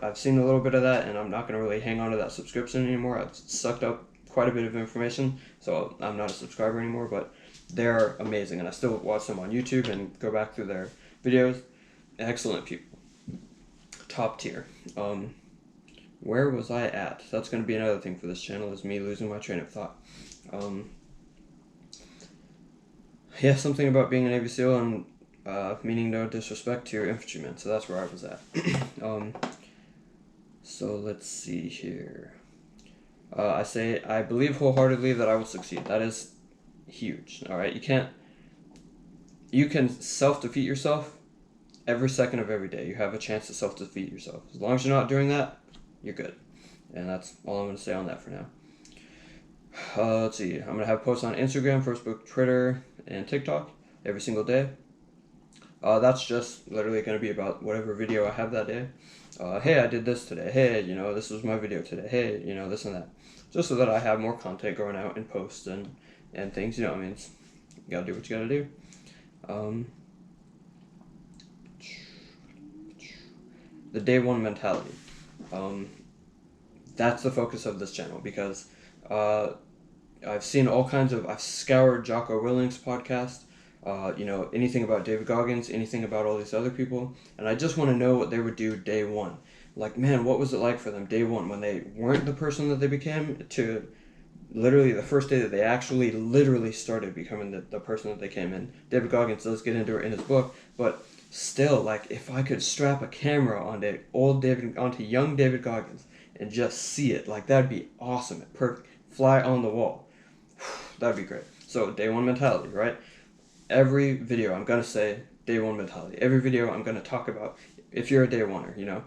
I've seen a little bit of that, and I'm not going to really hang on to that subscription anymore. I've sucked up quite a bit of information, so I'm not a subscriber anymore, but they're amazing, and I still watch them on YouTube and go back through their videos. Excellent people. Top tier. Where was I at? That's going to be another thing for this channel, is me losing my train of thought. Yeah, something about being a Navy SEAL and meaning no disrespect to your infantrymen. So that's where I was at. So let's see here. I say I believe wholeheartedly that I will succeed. That is huge. All right, you can self-defeat yourself every second of every day. You have a chance to self-defeat yourself. As long as you're not doing that, you're good. And that's all I'm going to say on that for now. Let's see. I'm going to have posts on Instagram, Facebook, Twitter, and TikTok every single day. That's just literally going to be about whatever video I have that day. Hey, I did this today. Hey, this was my video today. Hey, this and that. Just so that I have more content going out in posts and things. You got to do what you got to do. The day one mentality. That's the focus of this channel, because I've seen I've scoured Jocko Willink's podcast, anything about David Goggins, anything about all these other people, and I just want to know what they would do day one. Like, man, what was it like for them day one when they weren't the person that they became to literally the first day that they actually literally started becoming the person that they came in. David Goggins does get into it in his book, but still, like, if I could strap a camera onto young David Goggins and just see it, like, that'd be awesome. Perfect. Fly on the wall. That'd be great. So, day one mentality, right? Every video I'm going to say day one mentality. Every video I'm going to talk about, if you're a day oneer,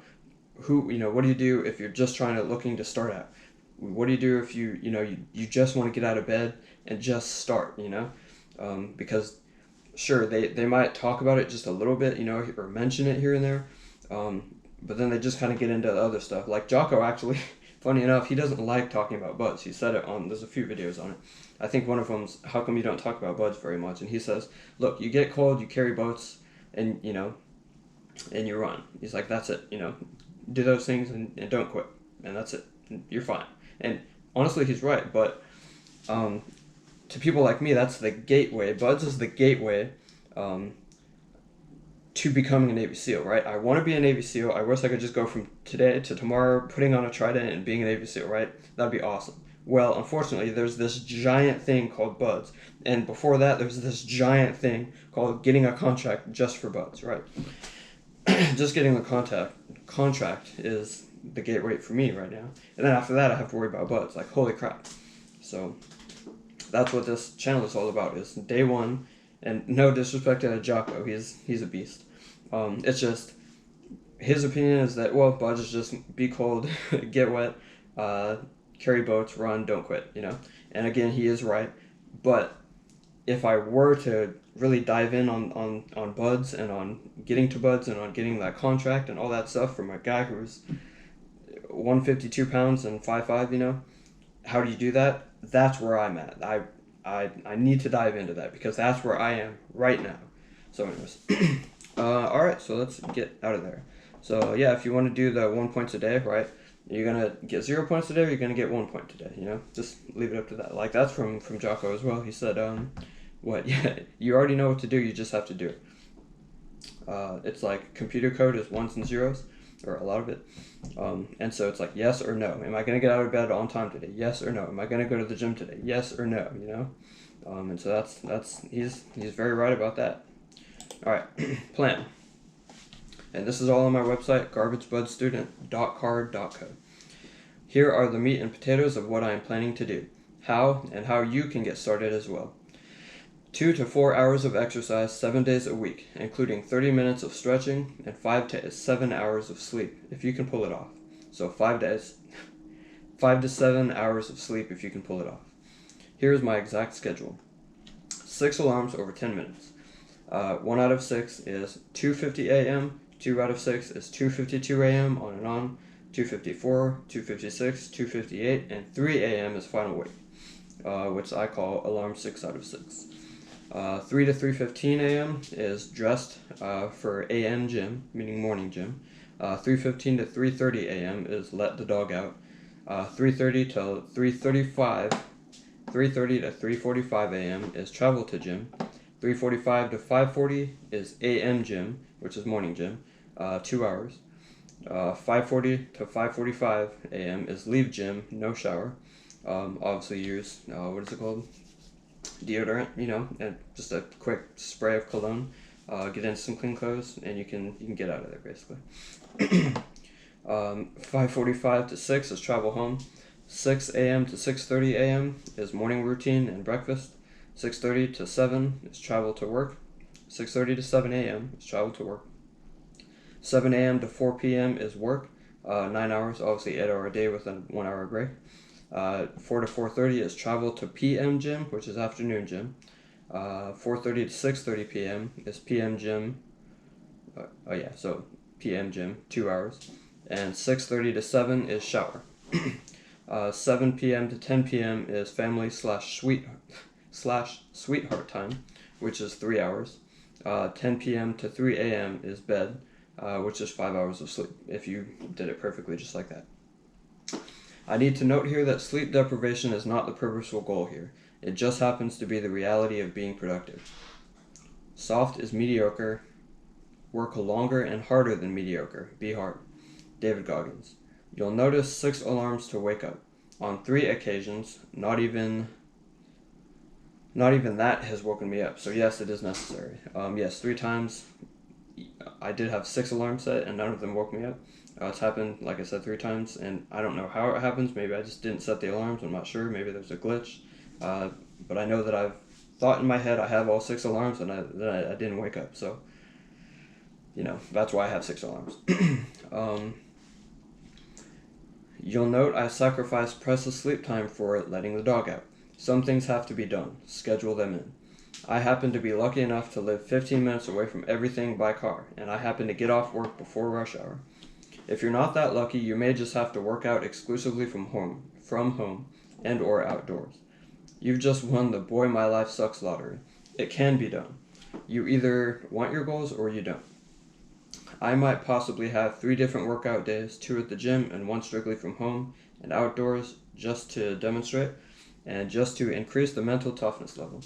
what do you do if you're just looking to start out? What do you do if you just want to get out of bed and just start, because sure, they might talk about it just a little bit, or mention it here and there, but then they just kind of get into the other stuff. Like Jocko, actually, funny enough, he doesn't like talking about buds. He said it there's a few videos on it. I think one of them's, how come you don't talk about buds very much? And he says, look, you get cold, you carry boats, and, and you run. He's like, that's it, do those things and don't quit. And that's it. You're fine. And honestly, he's right, but to people like me, that's the gateway. Buds is the gateway to becoming a Navy SEAL, right? I want to be a Navy SEAL. I wish I could just go from today to tomorrow, putting on a trident and being a Navy SEAL, right? That'd be awesome. Well, unfortunately, there's this giant thing called buds. And before that, there's this giant thing called getting a contract just for buds, right? Just getting the contract is the gateway for me right now. And then after that, I have to worry about buds. Like, holy crap. So that's what this channel is all about, is day one. And no disrespect to Jocko, he's a beast. It's just, his opinion is that, well, buds is just be cold, get wet, carry boats, run, don't quit, And again, he is right. But if I were to really dive in on buds and on getting to buds and on getting that contract and all that stuff from a guy who's 152 pounds and 5'5", how do you do that? That's where I'm at. I need to dive into that, because that's where I am right now. So anyways, all right, so let's get out of there. So yeah, if you want to do the 1 point a day, right, you're gonna get 0 points a day, or you're gonna get 1 point today. Just leave it up to that. Like, that's from Jocko as well. He said, yeah, you already know what to do, you just have to do it. It's like computer code is ones and zeros, or a lot of it. And so it's like, yes or no. Am I going to get out of bed on time today? Yes or no. Am I going to go to the gym today? Yes or no, And so he's very right about that. All right, plan. And this is all on my website, garbagebuddstudent.card.co. Here are the meat and potatoes of what I am planning to do, and how you can get started as well. 2 to 4 hours of exercise 7 days a week, including 30 minutes of stretching and 5 to 7 hours of sleep, if you can pull it off. So 5 days, 5 to 7 hours of sleep if you can pull it off. Here's my exact schedule. 6 alarms over 10 minutes. 1 out of 6 is 2:50 a.m., 2 out of 6 is 2:52 a.m. on and on, 2:54, 2:56, 2:58, and 3 a.m. is final wake, which I call alarm 6 out of 6. 3 to 3:15 a.m. is dressed for AM gym, meaning morning gym. 3:15 to 3:30 a.m. is let the dog out. 3:30 to 3:35, 3:30 to 3:45 a.m. is travel to gym. 3:45 to 5:40 is a.m. gym, which is morning gym, 2 hours. 5:40 to 5:45 a.m. is leave gym, no shower. Obviously use, what is it called? Deodorant, and just a quick spray of cologne. Get in some clean clothes, and you can get out of there basically. 5:45 to 6 is travel home. 6 a.m. to 6:30 a.m. is morning routine and breakfast. 6:30 to 7 is travel to work. 6:30 to 7 a.m. is travel to work. 7 a.m. to 4 p.m. is work. 9 hours, obviously 8 hour a day with a 1 hour break. 4 to 4:30 is travel to p.m. gym, which is afternoon gym. 4:30 to 6:30 p.m. is p.m. gym. So p.m. gym, 2 hours. And 6:30 to 7 is shower. 7 p.m. to 10 p.m. is family sweetheart time, which is 3 hours. 10 p.m. to 3 a.m. is bed, which is 5 hours of sleep, if you did it perfectly just like that. I need to note here that sleep deprivation is not the purposeful goal here. It just happens to be the reality of being productive. Soft is mediocre. Work longer and harder than mediocre. Be hard. David Goggins. You'll notice 6 alarms to wake up. On 3 occasions, not even that has woken me up. So yes, it is necessary. Yes, 3 times I did have 6 alarms set and none of them woke me up. It's happened, like I said, 3 times, and I don't know how it happens. Maybe I just didn't set the alarms. I'm not sure. Maybe there's a glitch. But I know that I've thought in my head I have all 6 alarms, and I didn't wake up. So, that's why I have 6 alarms. You'll note I sacrificed precious sleep time for letting the dog out. Some things have to be done. Schedule them in. I happen to be lucky enough to live 15 minutes away from everything by car, and I happen to get off work before rush hour. If you're not that lucky, you may just have to work out exclusively from home, and or outdoors. You've just won the boy my life sucks lottery. It can be done. You either want your goals or you don't. I might possibly have 3 different workout days, 2 at the gym and 1 strictly from home and outdoors, just to demonstrate and just to increase the mental toughness level.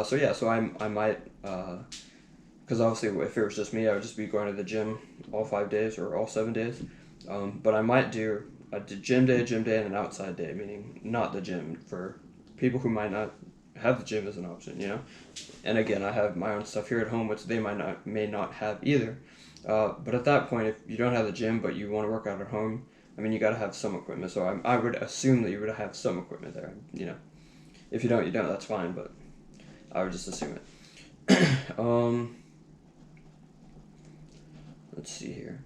So I might, because obviously if it was just me, I would just be going to the gym all 5 days or all 7 days. But I might do a gym day, and an outside day, meaning not the gym, for people who might not have the gym as an option, And again, I have my own stuff here at home, which they may not have either. But at that point, if you don't have the gym, but you want to work out at home, you got to have some equipment. So I would assume that you would have some equipment there, If you don't, you don't, that's fine, but I would just assume it. Let's see here.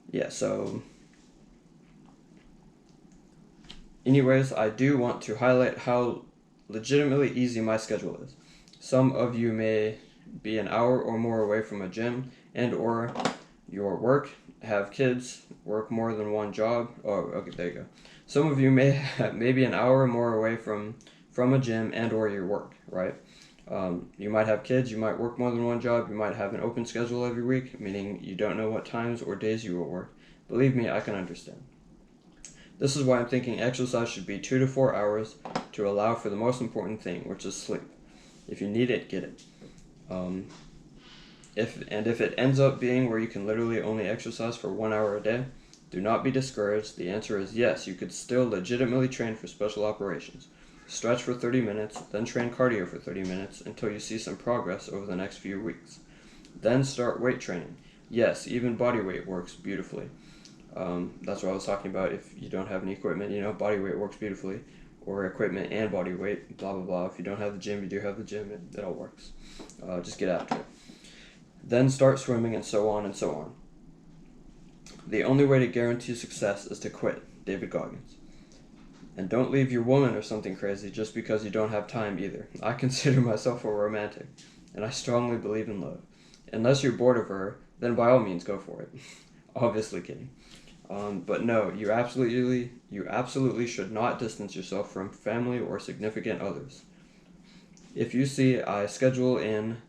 Yeah, so anyways, I do want to highlight how legitimately easy my schedule is. Some of you may be an hour or more away from a gym and or your work, have kids, work more than one job. Oh, okay, there you go. Some of you may be an hour or more away from a gym and or your work, right? You might have kids, you might work more than one job, you might have an open schedule every week, meaning you don't know what times or days you will work. Believe me, I can understand. This is why I'm thinking exercise should be 2 to 4 hours to allow for the most important thing, which is sleep. If you need it, get it. If it ends up being where you can literally only exercise for 1 hour a day, do not be discouraged. The answer is yes, you could still legitimately train for special operations. Stretch for 30 minutes, then train cardio for 30 minutes until you see some progress over the next few weeks. Then start weight training. Yes, even body weight works beautifulally. That's what I was talking about. If you don't have any equipment, body weight works beautifully. Or equipment and body weight, blah, blah, blah. If you don't have the gym, you do have the gym. It all works. Just get after it. Then start swimming, and so on and so on. The only way to guarantee success is to quit. David Goggins. And don't leave your woman or something crazy just because you don't have time either. I consider myself a romantic, and I strongly believe in love. Unless you're bored of her, then by all means go for it. Obviously kidding. But no, you absolutely should not distance yourself from family or significant others. If you see I schedule in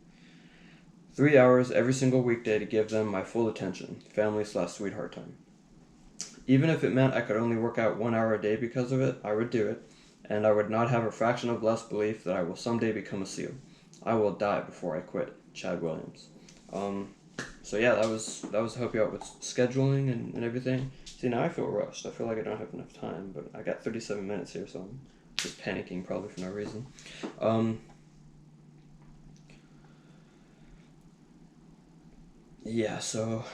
3 hours every single weekday to give them my full attention, family/sweetheart time. Even if it meant I could only work out 1 hour a day because of it, I would do it, and I would not have a fraction of less belief that I will someday become a SEAL. I will die before I quit. Chad Williams. So yeah, that was to help you out with scheduling and everything. See, now I feel rushed. I feel like I don't have enough time, but I got 37 minutes here, so I'm just panicking probably for no reason. Yeah, so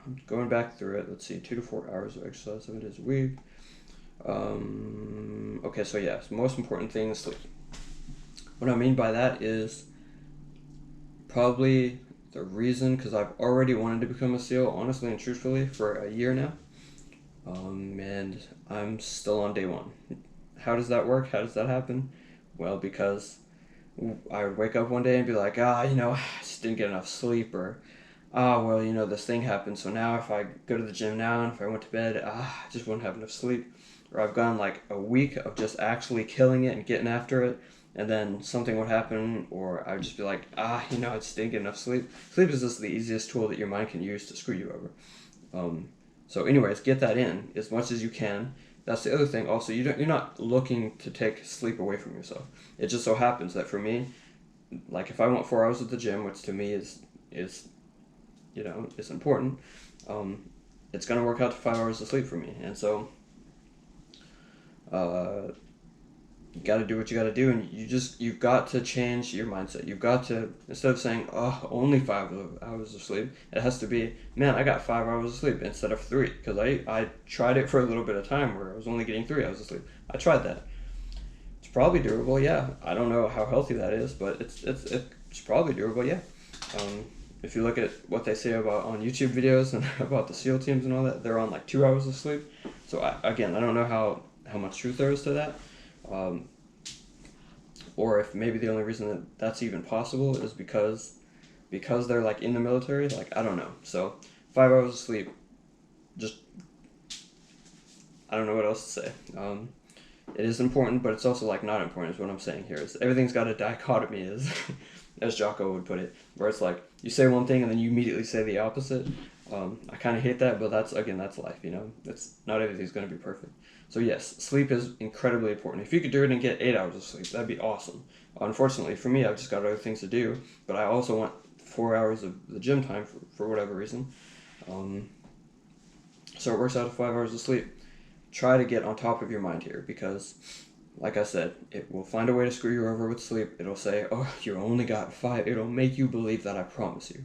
I'm going back through it. Let's see, 2 to 4 hours of exercise 7 days a week. Okay, so yeah, the most important thing is sleep. What I mean by that is probably the reason, because I've already wanted to become a SEAL, honestly and truthfully, for a year now. And I'm still on day one. How does that work? How does that happen? Well, because I would wake up one day and be like, I just didn't get enough sleep, or, well, this thing happened, so now if I go to the gym now and if I went to bed, I just wouldn't have enough sleep. Or I've gone like a week of just actually killing it and getting after it, and then something would happen, or I would just be like, I just didn't get enough sleep. Sleep is just the easiest tool that your mind can use to screw you over. So anyways, get that in as much as you can. That's the other thing. Also, you're not looking to take sleep away from yourself. It just so happens that for me, like if I want 4 hours at the gym, which to me is important, it's gonna work out to 5 hours of sleep for me. And so, you got to do what you got to do, and you've got to change your mindset. You've got to, instead of saying, only 5 hours of sleep, it has to be, man, I got 5 hours of sleep instead of 3, because I tried it for a little bit of time where I was only getting 3 hours of sleep. I tried that. It's probably doable, yeah. I don't know how healthy that is, but it's probably doable, yeah. If you look at what they say about on YouTube videos and about the SEAL teams and all that, they're on like 2 hours of sleep. So I don't know how much truth there is to that. Or if maybe the only reason that that's even possible is because they're like in the military, like I don't know. So 5 hours of sleep, just I don't know what else to say. It is important, but it's also like not important is what I'm saying here. Is everything's got a dichotomy, as Jocko would put it, where it's like you say one thing and then you immediately say the opposite. I kind of hate that, but that's life, It's not everything's going to be perfect. So yes, sleep is incredibly important. If you could do it and get 8 hours of sleep, that'd be awesome. Unfortunately for me, I've just got other things to do, but I also want 4 hours of the gym time for whatever reason. So it works out to 5 hours of sleep. Try to get on top of your mind here, because like I said, it will find a way to screw you over with sleep. It'll say, you only got 5. It'll make you believe that, I promise you.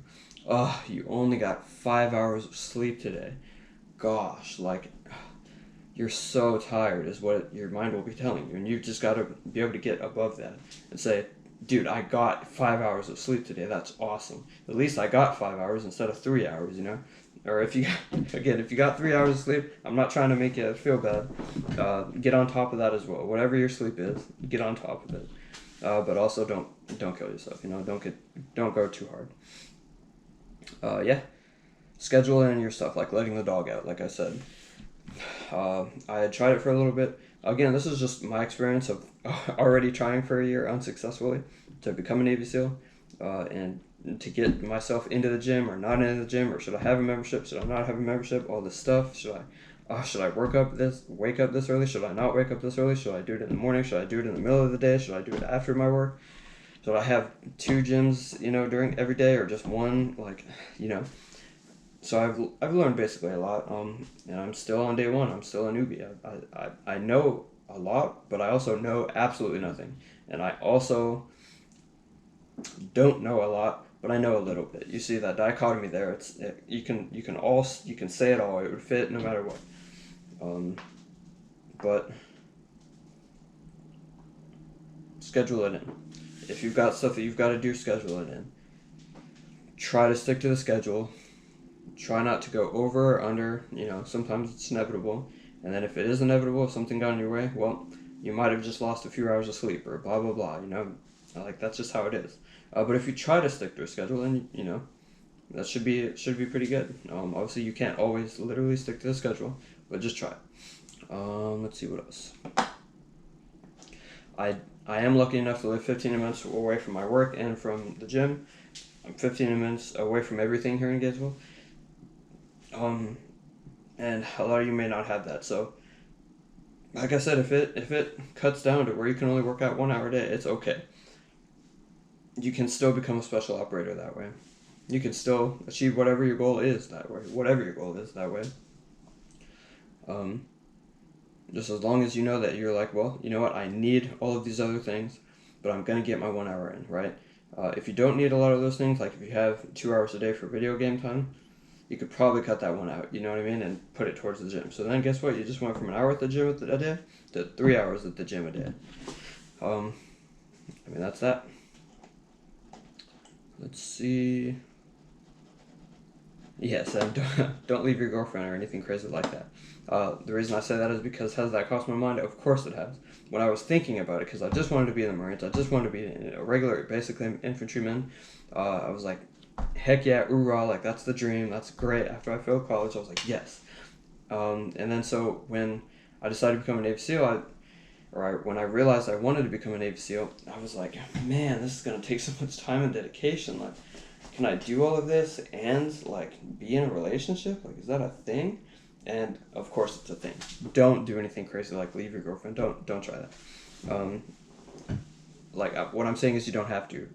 You only got 5 hours of sleep today. Gosh, like, you're so tired is what your mind will be telling you. And you've just got to be able to get above that and say, dude, I got 5 hours of sleep today. That's awesome. At least I got 5 hours instead of 3 hours, Or if you got 3 hours of sleep, I'm not trying to make you feel bad. Get on top of that as well. Whatever your sleep is, get on top of it. But also don't kill yourself. Don't go too hard. Schedule in your stuff, like letting the dog out. Like I said, I had tried it for a little bit. Again, this is just my experience of already trying for a year unsuccessfully to become a Navy SEAL, and to get myself into the gym or not into the gym, or should I have a membership? Should I not have a membership? All this stuff. Should I wake up this early? Should I not wake up this early? Should I do it in the morning? Should I do it in the middle of the day? Should I do it after my work? Should I have 2 gyms, during every day, or just one? So I've learned basically a lot. And I'm still on day one. I'm still a newbie. I know a lot, but I also know absolutely nothing. And I also don't know a lot, but I know a little bit. You see that dichotomy there. You can say it all. It would fit no matter what. But schedule it in. If you've got stuff that you've got to do, schedule it in. Try to stick to the schedule. Try not to go over or under. Sometimes it's inevitable. And then if it is inevitable, if something got in your way, well, you might have just lost a few hours of sleep or blah, blah, blah. That's just how it is. But if you try to stick to a schedule, then, that should be pretty good. Obviously, you can't always literally stick to the schedule, but just try. Let's see what else. I am lucky enough to live 15 minutes away from my work and from the gym. I'm 15 minutes away from everything here in Gainesville. And a lot of you may not have that. So, like I said, if it cuts down to where you can only work out 1 hour a day, it's okay. You can still become a special operator that way. You can still achieve whatever your goal is that way. Whatever your goal is that way. Just as long as you know that you're like, well, you know what, I need all of these other things, but I'm gonna get my 1 hour in, right? If you don't need a lot of those things, like if you have 2 hours a day for video game time, you could probably cut that one out, you know what I mean, and put it towards the gym. So then guess what? You just went from an hour at the gym a day to 3 hours at the gym a day. That's that. Let's see. Yes, and don't leave your girlfriend or anything crazy like that. The reason I say that is because has that crossed my mind? Of course it has. When I was thinking about it, because I just wanted to be in the Marines, I just wanted to be a regular, basically infantryman. I was like, heck yeah, oorah, like that's the dream, that's great. After I failed college, I was like, yes. And then so when I decided to become a Navy SEAL, when I realized I wanted to become a Navy SEAL, I was like, man, this is gonna take so much time and dedication. Like, can I do all of this and like be in a relationship? Like, is that a thing? And of course, it's a thing. Don't do anything crazy like leave your girlfriend. Don't try that. What I'm saying is you don't have to.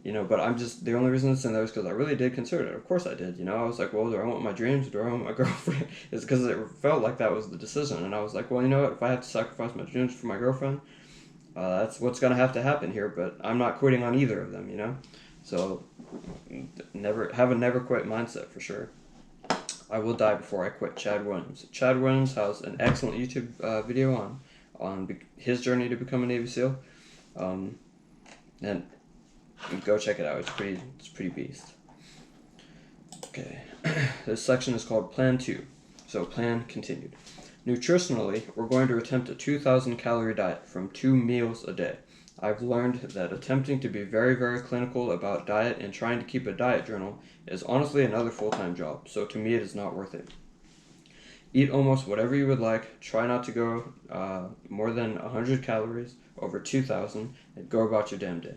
But I'm just the only reason it's in there is because I really did consider it. Of course I did. I was like, well, do I want my dreams? Do I want my girlfriend? It's because it felt like that was the decision, and I was like, well, you know what? If I have to sacrifice my dreams for my girlfriend, that's what's gonna have to happen here. But I'm not quitting on either of them. So never quit mindset for sure. I will die before I quit. Chad Williams. Chad Williams has an excellent YouTube video on his journey to become a Navy SEAL, and go check it out. It's pretty beast. Okay, this section is called Plan 2. So plan continued. Nutritionally, we're going to attempt a 2,000 calorie diet from 2 meals a day. I've learned that attempting to be very, very clinical about diet and trying to keep a diet journal is honestly another full-time job, so to me it is not worth it. Eat almost whatever you would like, try not to go more than 100 calories, over 2,000, and go about your damn day.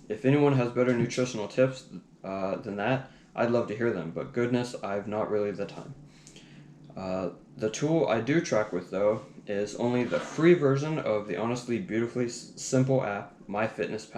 If anyone has better nutritional tips than that, I'd love to hear them, but goodness, I've not really the time. The tool I do track with, though, is only the free version of the honestly beautifully simple app, MyFitnessPal.